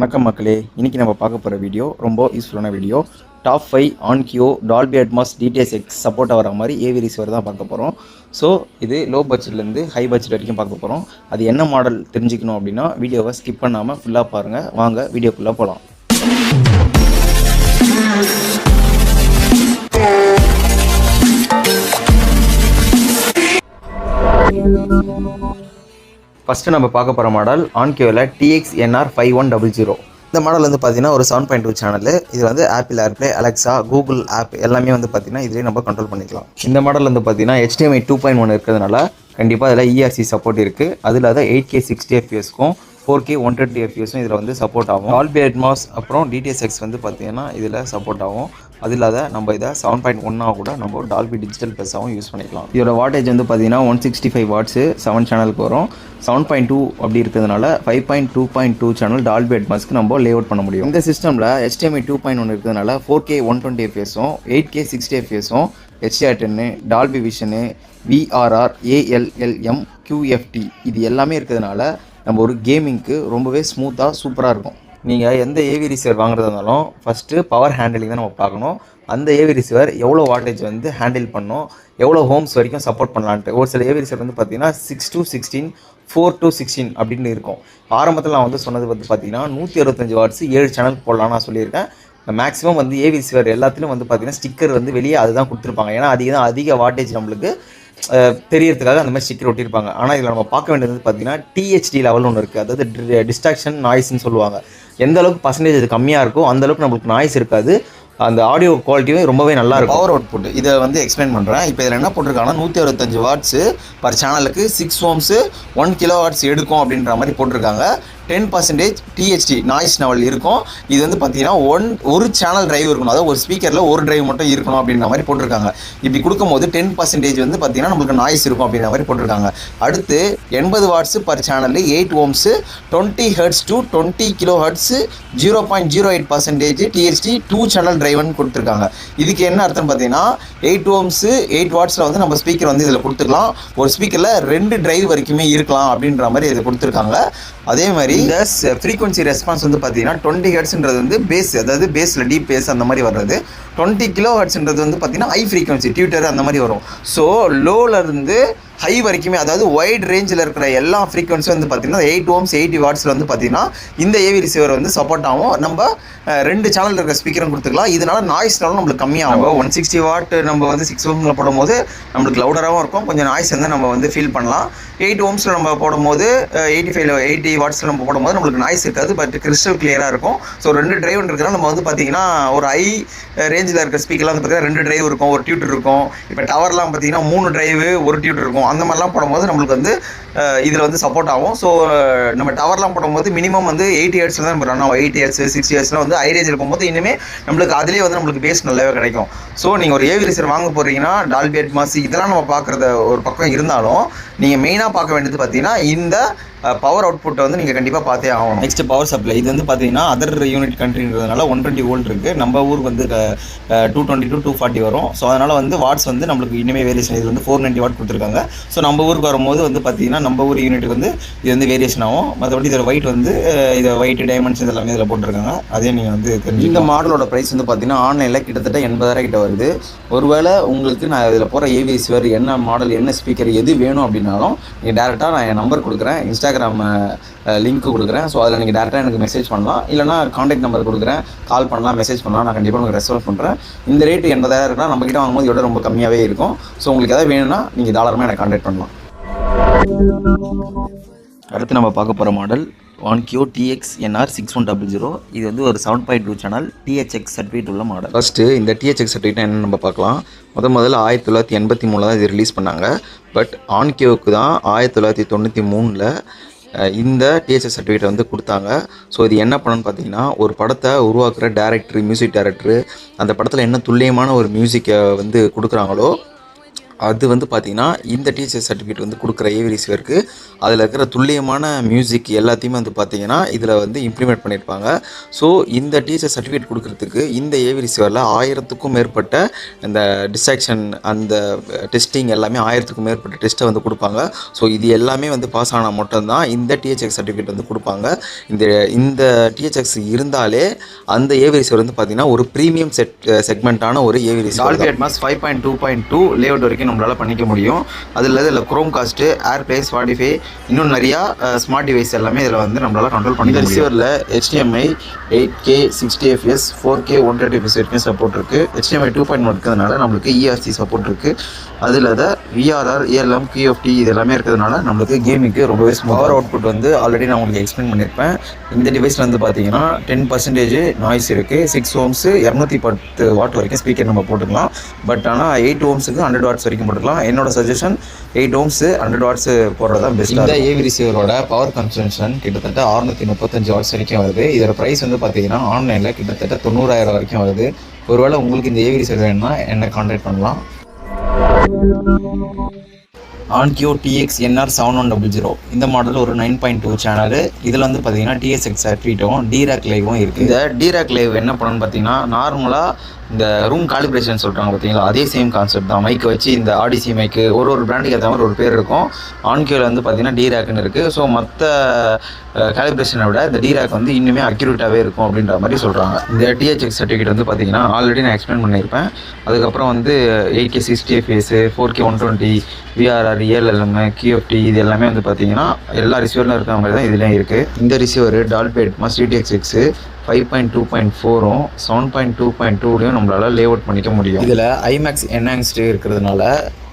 வணக்கம் மக்களே, இன்னைக்கு நம்ம பார்க்க போகிற வீடியோ ரொம்ப யூஸ்ஃபுல்லான video. Top 5 ஆன்கியோ Dolby Atmos டிடிஎஸ்எக்ஸ் support ஆகிற மாதிரி ஏவி ரிசீவர் தான் பார்க்க போகிறோம். ஸோ இது லோ பட்ஜெட்லேருந்து ஹை பட்ஜெட் வரைக்கும் பார்க்க போகிறோம். அது என்ன மாடல் தெரிஞ்சுக்கணும் அப்படின்னா வீடியோவை ஸ்கிப் பண்ணாமல் ஃபுல்லாக பாருங்கள். வாங்க வீடியோக்குள்ளே போகலாம். ஃபஸ்ட்டு நம்ம பார்க்க போகிற மாடல் ஆன்கியோவில் TXNR5100. இந்த மாடல் வந்து பார்த்தீங்கன்னா ஒரு 7.2 சேனல். இது வந்து Apple AirPlay, Alexa, Google app எல்லாமே வந்து பார்த்தீங்கன்னா இதிலே நம்ம கண்ட்ரோல் பண்ணிக்கலாம். இந்த மாடல் வந்து பார்த்தீங்கன்னா HDMI 2.1 இருக்கிறதுனால கண்டிப்பாக அதில் ERC சப்போர்ட் இருக்குது. அதில் அதை 8K 60 fps-க்கும் 4K 120 fps-ம் இதில் வந்து சப்போர்ட் ஆகும். டால்பி அட்மாஸ் அப்புறம் டிடிஎஸ்எக்ஸ் வந்து பார்த்தீங்கன்னா இதில் சப்போர்ட் ஆகும். அது இல்லாத நம்ம இதை 7.1 கூட நம்ம டால்பி டிஜிட்டல் ப்ளஸாகவும் யூஸ் பண்ணிக்கலாம். இதோட வாட்டேஜ் வந்து பார்த்தீங்கன்னா 165 வாட்ஸு 7 சேனலுக்கு வரும். 7.2 அப்படி இருக்கிறதுனால 5.2.2 சேனல் டால்பி அட்மாஸ்க்கு நம்ம லே அவுட் பண்ண முடியும். இந்த சிஸ்டமில் HDMI 2.1 இருக்கிறதுனால 4K 120 fps-ம் 8K 60 fps-ம் HDR10 Dolby vision VRR ALLM QFT இது எல்லாமே இருக்கிறதுனால நம்ம ஒரு கேமிங்க்கு ரொம்பவே ஸ்மூத்தாக சூப்பராக இருக்கும். நீங்கள் எந்த ஏவி ரிசீவர் வாங்குறதா இருந்தாலும் ஃபஸ்ட்டு பவர் ஹேண்டிலிங் தான் நம்ம பார்க்கணும். அந்த ஏவி ரிசீவர் எவ்வளோ வாட்டேஜ் வந்து ஹேண்டில் பண்ணணும், எவ்வளோ ஹோம்ஸ் வரைக்கும் சப்போர்ட் பண்ணலான்ட்டு. ஒரு சில ஏவி ரிசீவர் வந்து பார்த்தீங்கன்னா 6 to 16, 4 to 16 அப்படின்னு இருக்கும். ஆரம்பத்தில் நான் வந்து சொன்னது வந்து பார்த்தீங்கன்னா 165 வாட்ஸ் 7 சேனல் போடலாம் நான் சொல்லியிருக்கேன். மேக்ஸிமம் வந்து ஏவி ரிசீவர் எல்லாத்துலேயும் வந்து பார்த்தீங்கன்னா ஸ்டிக்கர் வந்து வெளியே அதுதான் கொடுத்துருப்பாங்க. ஏன்னா அதிக வாட்டேஜ் நம்மளுக்கு தெரியறதுக்காக அந்த மாதிரி ஸ்டிக்கர் ஒட்டியிருப்பாங்க. ஆனால் இதில் நம்ம பார்க்க வேண்டியது வந்து பார்த்தீங்கன்னா THD லெவல்னு ஒன்று இருக்குது. அதாவது டிஸ்ட்ராக்ஷன் நாய்ஸ்ன்னு சொல்லுவாங்க. எந்த அளவுக்கு பர்சன்டேஜ் அது கம்மியாக இருக்கோ அந்தளவுக்கு நம்மளுக்கு நாய்ஸ் இருக்காது. அந்த ஆடியோ குவாலிட்டியும் ரொம்பவே நல்லா இருக்கும். பவர் அவுட்புட் இதை வந்து எக்ஸ்பிளைன் பண்ணுறேன். இப்போ இதில் என்ன போட்டிருக்காங்கன்னா 165 வாட்ஸு பர் சேனலுக்கு 6 ohms 1 kW எடுக்கும் அப்படின்ற மாதிரி போட்டிருக்காங்க. 10% THD நாய்ஸ் லெவல் இருக்கும். இது வந்து பார்த்தீங்கன்னா ஒரு சேனல் டிரைவ் இருக்கணும், அதாவது ஒரு ஸ்பீக்கரில் ஒரு டிரைவ் மட்டும் இருக்கணும் அப்படின்ற மாதிரி போட்டிருக்காங்க. இப்படி கொடுக்கும்போது 10% வந்து பார்த்தீங்கன்னா நம்மளுக்கு நாய்ஸ் இருக்கும் அப்படின்ற மாதிரி போட்டிருக்காங்க. அடுத்து 80 watts per channel 8 ohms 20 Hz to 20 kHz 0.08% THD 2 channel டிரைவ்னு கொடுத்துருக்காங்க. இதுக்கு என்ன அர்த்தம் பார்த்தீங்கன்னா 8 ohms 8 வாட்ஸில் வந்து நம்ம ஸ்பீக்கர் வந்து இதில் கொடுத்துக்கலாம். ஒரு ஸ்பீக்கரில் 2 டிரைவ் வரைக்குமே இருக்கலாம் அப்படின்ற மாதிரி இதை கொடுத்துருக்காங்க. அதே மாதிரி இந்த ஃப்ரீக்வன்சி ரெஸ்பான்ஸ் வந்து பார்த்தீங்கன்னா 20 ஹெர்ட்ஸ்ன்றது வந்து பேஸ், அதாவது பேஸில் டீப் பேஸ் அந்த மாதிரி வர்றது. 20 kHzன்றது வந்து பார்த்தீங்கன்னா ஹை ஃப்ரீக்வன்சி டியூட்டர் அந்த மாதிரி வரும். ஸோ லோலேருந்து ஹை வரைக்குமே, அதாவது வைட் ரேஞ்சில் இருக்கிற எல்லா ஃப்ரீக்வன்சியும் வந்து பார்த்தீங்கன்னா 8 ohms 80 வாட்ஸில் வந்து பார்த்தீங்கன்னா இந்த ஏவி ரிசீவர் வந்து சப்போர்ட் ஆகும். நம்ம 2 சேனல் இருக்கிற ஸ்பீக்கரும் கொடுத்துக்கலாம். இதனால் நாய்ஸ்னாலும் நம்மளுக்கு கம்மியாகும். 160 வாட் நம்ம வந்து 6 ohmஸில் போடும்போது நம்மளுக்கு லவுடராகவும் இருக்கும், கொஞ்சம் நாய்ஸ் வந்து நம்ம வந்து ஃபீல் பண்ணலாம். 8 ohmஸில் நம்ம போடும்போது 80 வாட்ஸில் நம்ம போடும்போது நம்மளுக்கு நாய்ஸ் இருக்காது, பட் கிறிஸ்டல் கிளியராக இருக்கும். ஸோ 2 டிரைவ் இருக்கிறனால நம்ம வந்து பார்த்தீங்கன்னா ஒரு ஹை ரேஞ்சில் இருக்கிற ஸ்பீக்கர்லாம் வந்து பார்த்தீங்கன்னா 2 டிரைவ் இருக்கும், ஒரு டியூட்டர் இருக்கும். இப்போ டவர்லாம் பார்த்தீங்கன்னா 3 டிரைவு ஒரு டியூட்டர் இருக்கும். அந்த மாதிரிலாம் போடும்போது நம்மளுக்கு வந்து இதில் வந்து சப்போர்ட் ஆகும். ஸோ நம்ம டவர்லாம் போடும்போது மினிமம் வந்து 80 Hz தான் நம்ம ரன் ஆகும். 80 Hz 60 Hzலாம் வந்து ஹை ரேஞ்சில் போகும்போது இனிமேல் நம்மளுக்கு அதிலே வந்து நம்மளுக்கு பேஸ் நல்லாவே கிடைக்கும். ஸோ நீங்கள் ஒரு ஏவி ரிசீவர் வாங்க போகிறீங்கன்னா டால்பி அட்மாஸ் இதெல்லாம் நம்ம பார்க்குறத ஒரு பக்கம் இருந்தாலும் நீங்கள் மெயினாக பார்க்க வேண்டியது பார்த்தீங்கன்னா இந்த பவர் அவுட்புட்டை வந்து நீங்கள் கண்டிப்பாக பார்த்தே ஆகணும். Next power supply. இது வந்து பார்த்தீங்கன்னா அதர் யூனிட் கண்ட்ரின்றதுனால 120 வோல்ட் இருக்குது. நம்ம ஊருக்கு வந்து 220 to 240 வரும். ஸோ அதனால் வந்து வாட்ஸ் வந்து நம்மளுக்கு இனிமேல் வேரியேஷன். இது வந்து 490 வாட் கொடுத்துருக்காங்க. ஸோ நம்ம ஊருக்கு வரும்போது வந்து பார்த்தீங்கன்னா நம்ம ஊர் யூனிட்டுக்கு வந்து இது வந்து வேரியேஷன் ஆகும். மற்றபடி இதில் ஒயிட் வந்து இதை ஒயிட் டைமண்ட்ஸ் இதெல்லாமே இதில் போட்டிருக்காங்க. அதே நீங்கள் வந்து தெரிஞ்சு. இந்த மாடலோட ப்ரைஸ் வந்து பார்த்தீங்கன்னா ஆன்லைனில் கிட்டத்தட்ட 80,000 கிட்ட வருது. ஒருவேளை உங்களுக்கு நான் இதில் போகிற ஏவி ரிசீவர் என்ன மாடல் என்ன ஸ்பீக்கர் எது வேணும் அப்படின்னாலும் நீங்கள் டேரெக்டாக நான் என் நம்பர் கொடுக்குறேன், இன்ஸ்டாகிராம் லிங்க் கொடுக்குறேன். ஸோ அதில் நீங்கள் டேரெக்டாக எனக்கு மெசேஜ் பண்ணலாம், இல்லைனா காண்டாக்ட் நம்பர் கொடுக்குறேன், கால் பண்ணலாம், மெசேஜ் பண்ணலாம். நான் கண்டிப்பாக உங்களுக்கு ரெஸ்பான்ஸ் பண்ணுறேன். இந்த ரேட்டு 80,000 இருக்குன்னா நம்மக்கிட்ட வாங்கும்போது இதோட ரொம்ப கம்மியாகவே இருக்கும். ஸோ உங்களுக்கு எதாவது வேணும்னா நீங்கள் தாராளமாக எனக்கு காண்டாக்ட் பண்ணலாம். அடுத்து நம்ம பார்க்க போகிற மாடல் ஆன்கியோ TXNR6100. இது வந்து ஒரு 7.2 சேனல் THX சர்டிஃபிகேட் உள்ள மாடல். ஃபஸ்ட்டு இந்த THX சர்டிஃபிகேட் என்னென்னு நம்ம பார்க்கலாம். முதல்ல 1983 தான் இது ரிலீஸ் பண்ணாங்க. பட் ஆன்கியோவுக்கு தான் 1993 இந்த THX சர்டிஃபிகேட் வந்து கொடுத்தாங்க. ஸோ இது என்ன பண்ணணும்னு பார்த்தீங்கன்னா ஒரு படத்தை உருவாக்குற டேரக்டர், மியூசிக் டைரக்டர் அந்த படத்தில் என்ன துல்லியமான ஒரு மியூசிக்கை வந்து கொடுக்குறாங்களோ அது வந்து பார்த்திங்கன்னா இந்த டிஹெச்எஸ் சர்டிஃபிகேட் வந்து கொடுக்குற ஏவி ரிசீவருக்கு அதில் இருக்கிற துல்லியமான மியூசிக் எல்லாத்தையுமே வந்து பார்த்திங்கன்னா இதில் வந்து இம்ப்ளிமெண்ட் பண்ணியிருப்பாங்க. ஸோ இந்த டிஹெச்எஸ் சர்டிஃபிகேட் கொடுக்குறதுக்கு இந்த ஏவி ரிசீவரில் 1000க்கும் மேற்பட்ட இந்த டிஸ்ட்ராக்ஷன் அந்த டெஸ்டிங் எல்லாமே 1000க்கும் மேற்பட்ட டெஸ்ட்டை வந்து கொடுப்பாங்க. ஸோ இது எல்லாமே வந்து பாஸ் ஆனால் மட்டும்தான் இந்த டிஹெச்எஸ் சர்டிஃபிகேட் வந்து கொடுப்பாங்க. இந்த டிஹெச்எஸ் இருந்தாலே அந்த ஏவி ரிசீவர் வந்து பார்த்திங்கன்னா ஒரு ப்ரீமியம் செக்மெண்ட்டான ஒரு AV receiver. Dolby Atmos 5.2.2 layout வரைக்கும் நம்மளால் பண்ணிக்க முடியும். இதில் குரோம் காஸ்ட்டு, ஏர்ப்ளே, ஸ்பாட்டிஃபை, இன்னும் நிறையா ஸ்மார்ட் டிவைஸ் எல்லாமே இதில் வந்து நம்மளால் கண்ட்ரோல் பண்ணி ரிசீவரில் HDMI 8K 60 fps 4K 120 fps வரைக்கும் சப்போர்ட் இருக்குது. HDMI 2.1 இருக்கிறதுனால நம்மளுக்கு ERC சப்போர்ட் இருக்குது. அதில் VRR, ALM, QFT இது எல்லாமே இருக்கிறதுனால நம்மளுக்கு கேமிங்க்கு ரொம்பவே பவர் அவுட்புட் வந்து ஆல்ரெடி நான் உங்களுக்கு எக்ஸ்பிளைன் பண்ணியிருப்பேன். இந்த டிவைஸில் வந்து பார்த்தீங்கன்னா 10% நாய்ஸ் இருக்குது. 6 ohms 210 வாட் வரைக்கும் ஸ்பீக்கர் நம்ம போட்டுக்கலாம். பட் ஆனால் 8 ohmsக்கு 100 watts வரைக்கும் போட்டுக்கலாம். என்னோட சஜஷன் 8 ohms 100 watts போடுறது தான் பெஸ்ட். இந்த ஏவி ரிசீவரோட பவர் கன்சம்ஷன் கிட்டத்தட்ட 635 watts வரைக்கும் வருது. இதோட ப்ரைஸ் வந்து பார்த்தீங்கன்னா ஆன்லைனில் கிட்டத்தட்ட 90,000 வரைக்கும் வருது. ஒருவேளை உங்களுக்கு இந்த ஏவி ரிசீவர் வேணும்னா என்னை கான்டாக்ட் பண்ணலாம். ஆன்கியோ TX-NR 7100 இந்த மாடல் ஒரு 9.2 சேனல். இதில் வந்து பார்த்தீங்கன்னா TSX சர்டிஃபிகேட்டும் டிராக் லைவும் இருக்குது. இந்த டிராக் லைவ் என்ன பண்ணணும்னு பார்த்தீங்கன்னா நார்மலாக இந்த ரூம் காலிப்ரேஷன் சொல்கிறாங்க பார்த்தீங்களா, அதே சேம் கான்செப்ட் தான். மைக்கை வச்சு இந்த ஆடிசி மைக்கு ஒரு பிராண்டுக்கு ஏற்ற மாதிரி ஒரு பேர் இருக்கும். ஆன்கியோவில் வந்து பார்த்தீங்கன்னா டிராக்னு இருக்குது. ஸோ மற்ற காலிப்ரேஷனை விட இந்த டிராக் வந்து இன்னுமே அக்யூரேட்டாகவே இருக்கும் அப்படின்ற மாதிரி சொல்கிறாங்க. இந்த THX சர்டிஃபிகேட் வந்து பார்த்தீங்கன்னா ஆல்ரெடி நான் எக்ஸ்பிளைன் பண்ணியிருப்பேன். அதுக்கப்புறம் வந்து 8K 60 fps 4K 120 VRR, ALM, QFT இது எல்லாமே வந்து பார்த்தீங்கன்னா எல்லா ரிசீவரில் இருக்கிற மாதிரி தான் இதுலேயும் இருக்குது. இந்த ரிசீவர் டால்பி அட்மாஸ் DTX 5.2.4ம் 7.2.2லையும் நம்மளால் லேஅவுட் பண்ணிக்க முடியும். இதில் IMAX என்ஹான்ஸ்டு இருக்கிறதுனால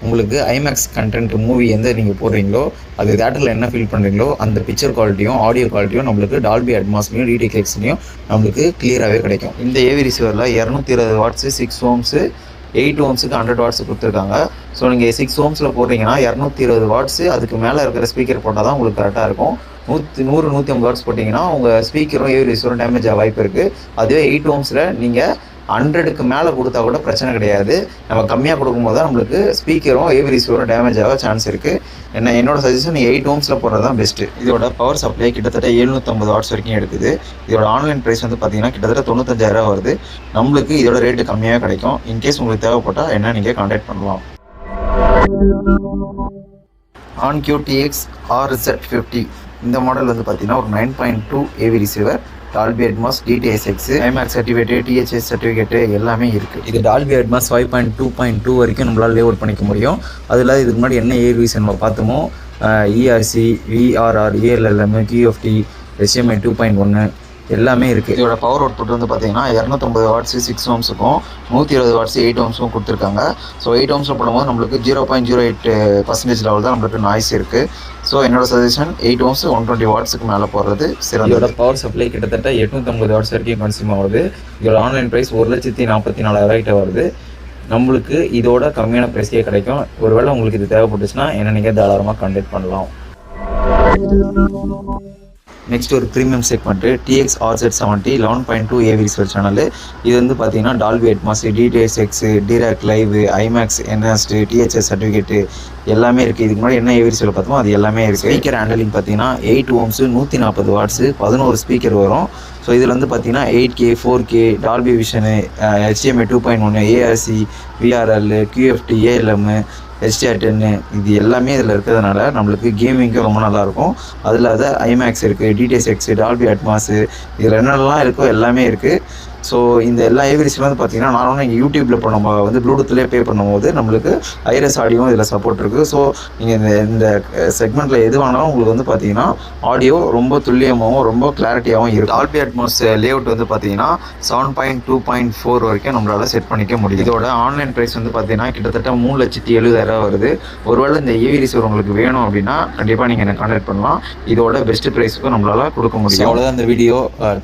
உங்களுக்கு IMAX கண்டென்ட் மூவி எந்த நீங்கள் போடுறீங்களோ அது தேட்டரில் என்ன ஃபீல் பண்ணுறீங்களோ அந்த பிக்சர் குவாலிட்டியும் ஆடியோ குவாலிட்டியும் நம்மளுக்கு டால்பி அட்மாஸ்லையும் DTX-லையும் நம்மளுக்கு கிளியராகவே கிடைக்கும். இந்த ஏவி ரிசீவரில் 220 watts 6 ohms 8 ohmsக்கு 100 watts கொடுத்துருக்காங்க. ஸோ நீங்கள் 6 ohmஸில் போடுறீங்கன்னா 220 watts அதுக்கு மேலே இருக்கிற ஸ்பீக்கர் போட்டால் தான் உங்களுக்கு கரெக்டாக இருக்கும். 100-150 watts போட்டிங்கன்னா உங்கள் ஸ்பீக்கரும் ஏவி ரிசீவரும் டேமேஜ் ஆக வாய்ப்பு இருக்குது. அதுவே 8 ohmஸில் நீங்கள் 100க்கு மேலே கொடுத்தா கூட பிரச்சனை கிடையாது. நம்ம கம்மியாக கொடுக்கும்போது தான் நம்மளுக்கு ஸ்பீக்கரும் ஏவி ரிசீவரும் டேமேஜ் ஆக சான்ஸ் இருக்குது. என்னோட சஜஷன் 8 ohmஸில் போடுறது தான் பெஸ்ட்டு. இதோட பவர் சப்ளை கிட்டத்தட்ட 750 watts வரைக்கும் எடுக்குது. இதோட ஆன்லைன் ப்ரைஸ் வந்து பார்த்தீங்கன்னா கிட்டத்தட்ட 95,000 வருது. நம்மளுக்கு இதோட ரேட்டு கம்மியாக கிடைக்கும். இன்கேஸ் உங்களுக்கு தேவைப்பட்டால் என்ன நீங்கள் கான்டாக்ட் பண்ணலாம். ஆன்கியோ TX RZ50 இந்த மாடல் வந்து பார்த்தீங்கன்னா ஒரு 9.2 AV receiver, Dolby Atmos DTSX IMAX certificate THS certificate எல்லாமே இருக்குது. இது டால்பி அட்மாஸ் 5.2.2 வரைக்கும் நம்மளால் லேஅவுட் பண்ணிக்க முடியும். அதில் இதுக்கு முன்னாடி என்ன ஏவிஸ் நம்ம பார்த்தோமோ ERC, VRR, ALM, QFT, HDMI 2.1 எல்லாமே இருக்குது. இதோட பவர் அவுட்புட் வந்து பார்த்தீங்கன்னா 250 watts 6 ohmsக்கும் 120 watts 8 ohmsக்கும் கொடுத்துருக்காங்க. ஸோ 8 ohmஸில் போடும்போது நம்மளுக்கு 0.08% லெவல் தான் நம்மளுக்கு நாய்ஸ் இருக்குது. ஸோ என்னோட சஜஷன் 8 ohms 120 wattsக்கு மேலே போடுறது சிறந்த. இதோட பவர் சப்ளை கிட்டத்தட்ட 850 watts வரைக்கும் கன்சியூம் ஆகுது. இதோட ஆன்லைன் ப்ரைஸ் 1,44,000 கிட்ட வருது. நம்மளுக்கு இதோட கம்மியான ப்ரைஸ்க்கே கிடைக்கும். ஒருவேளை உங்களுக்கு இது தேவைப்பட்டுச்சுன்னா என்ன நீங்கள் தாராளமாக கான்டாக்ட் பண்ணலாம். நெக்ஸ்ட் ஒரு premium segment TX RZ70 11.2 AV receiver channel. இது வந்து பார்த்தீங்கன்னா Dolby Atmos DTSX track live IMAX enhanced THS certificate எல்லாமே இருக்குது. இதுக்கு முன்னாடி என்ன ஏவி ரிசீவர் பார்த்தோமோ அது எல்லாமே இருக்குது. ஸ்பீக்கர் ஹேண்டலிங் பார்த்தீங்கன்னா 8 ohms 140 watts 11 ஸ்பீக்கர் வரும். ஸோ இதில் வந்து பார்த்தீங்கன்னா 8K 4K Dolby vision HDMI 2.1 ARC VRL QFT ALM HDR10 இது எல்லாமே இதில் இருக்கிறதுனால நம்மளுக்கு கேமிங்க்கு ரொம்ப நல்லாயிருக்கும். அதில் IMAX இருக்குது, DTSX, டால்பி அட்மாஸு இதில் என்னெல்லாம் இருக்கோ எல்லாமே இருக்குது. ஸோ இந்த எல்லா ஏவிரிஸ்லாம் வந்து பார்த்தீங்கன்னா நார்மலாக நீங்கள் யூடியூப்பில் இப்போ நம்ம வந்து ப்ளூடூத்லேயே பே பண்ணும்போது நம்மளுக்கு ஐரஸ் ஆடியோவும் இதில் சப்போர்ட் இருக்குது. ஸோ நீங்கள் இந்த செக்மெண்ட்டில் எது வேணாலும் உங்களுக்கு வந்து பார்த்தீங்கன்னா ஆடியோ ரொம்ப துல்லியமாகவும் ரொம்ப கிளாரிட்டியாகவும் இருக்குது. டால்பி அட்மாஸ் லேஅவுட் வந்து பார்த்தீங்கன்னா 7.2.4 வரைக்கும் நம்மளால் செட் பண்ணிக்க முடியும். இதோட ஆன்லைன் ப்ரைஸ் வந்து பார்த்தீங்கன்னா கிட்டத்தட்ட 3,70,000 வருது. ஒருவேளை இந்த ஏவிரிஸ் உங்களுக்கு வேணும் அப்படின்னா கண்டிப்பாக நீங்கள் என்ன கான்டாக்ட் பண்ணலாம். இதோட பெஸ்ட் ப்ரைஸுக்கும் நம்மளால் கொடுக்க முடியும். அவ்வளோதான் இந்த video.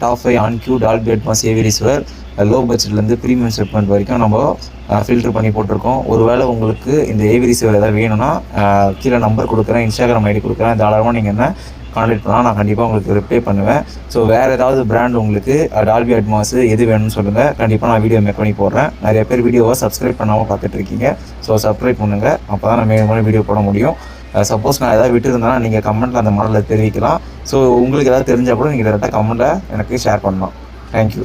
Top 5 Onkyo Dolby Atmos AVRs low பட்ஜெட்லேருந்து ப்ரீமியம் செக்மெண்ட் வரைக்கும் நம்ம ஃபில்டர் பண்ணி போட்டிருக்கோம். ஒருவேளை உங்களுக்கு இந்த ஏவி ரிசீவர் ஏதாவது வேணும்னா கீழே நம்பர் கொடுக்குறேன், இன்ஸ்டாகிராம் ஐடி கொடுக்குறேன், தாராளமாக நீங்கள் என்ன கான்டாக்ட் பண்ணால் நான் கண்டிப்பாக உங்களுக்கு ரிப்ளை பண்ணுவேன். ஸோ வேறு ஏதாவது பிராண்ட் உங்களுக்கு டால்பி அட்மாஸ் எது வேணும்னு சொல்லுங்கள், கண்டிப்பாக நான் வீடியோ மேக் பண்ணி போடுறேன். நிறைய பேர் வீடியோவை சப்ஸ்கிரைப் பண்ணாமல் பார்த்துட்ருக்கீங்க. ஸோ சப்ஸ்கிரைப் பண்ணுங்கள், அப்போ தான் நான் மேலும் வீடியோ போட முடியும். சப்போஸ் நான் ஏதாவது விட்டுருந்தேன்னா நீங்கள் கமெண்ட்டில் அந்த மாடலை தெரிவிக்கலாம். ஸோ உங்களுக்கு ஏதாவது தெரிஞ்சால் கூட நீங்கள் டேரெக்டாக கமெண்ட்டில் எனக்கு ஷேர் பண்ணலாம். தேங்க்யூ.